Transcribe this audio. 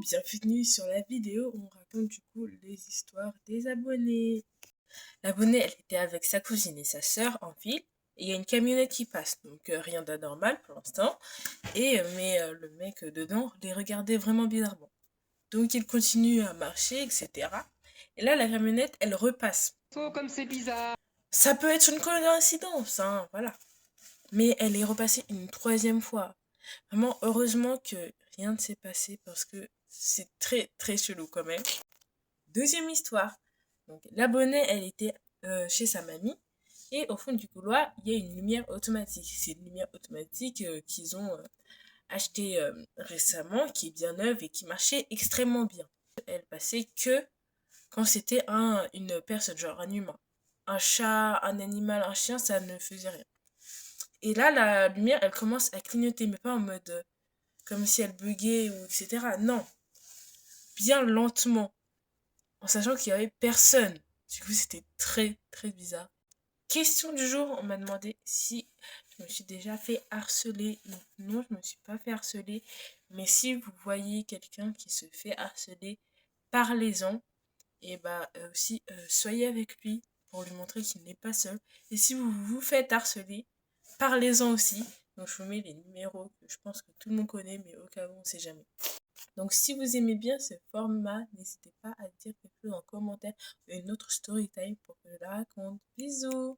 bienvenue sur la vidéo où on raconte du coup les histoires des abonnés. L'abonné, elle était avec sa cousine et sa sœur en ville, et il y a une camionnette qui passe, donc rien d'anormal pour l'instant, mais le mec dedans les regardait vraiment bizarrement. Donc il continue à marcher, etc. Et là, la camionnette, elle repasse. Oh, comme c'est bizarre. Ça peut être une coïncidence, hein, voilà. Mais elle est repassée une troisième fois. Vraiment, heureusement que rien ne s'est passé parce que c'est très très chelou quand même. Deuxième histoire. Donc l'abonnée, elle était chez sa mamie et au fond du couloir, il y a une lumière automatique. C'est une lumière automatique qu'ils ont achetée récemment, qui est bien neuve et qui marchait extrêmement bien. Elle passait que quand c'était une personne, genre un humain. Un chat, un animal, un chien, ça ne faisait rien. Et là, la lumière, elle commence à clignoter, mais pas en mode comme si elle buguait ou etc. Non, bien lentement, en sachant qu'il y avait personne. Du coup, c'était très très bizarre. Question du jour, on m'a demandé si je me suis déjà fait harceler. Donc, non, je me suis pas fait harceler. Mais si vous voyez quelqu'un qui se fait harceler, parlez-en. Et bah aussi, soyez avec lui pour lui montrer qu'il n'est pas seul. Et si vous vous faites harceler, parlez-en aussi. Donc je vous mets les numéros que je pense que tout le monde connaît, mais au cas où on sait jamais. Donc si vous aimez bien ce format, n'hésitez pas à dire quelque chose en commentaire, une autre story time pour que je la raconte. Bisous!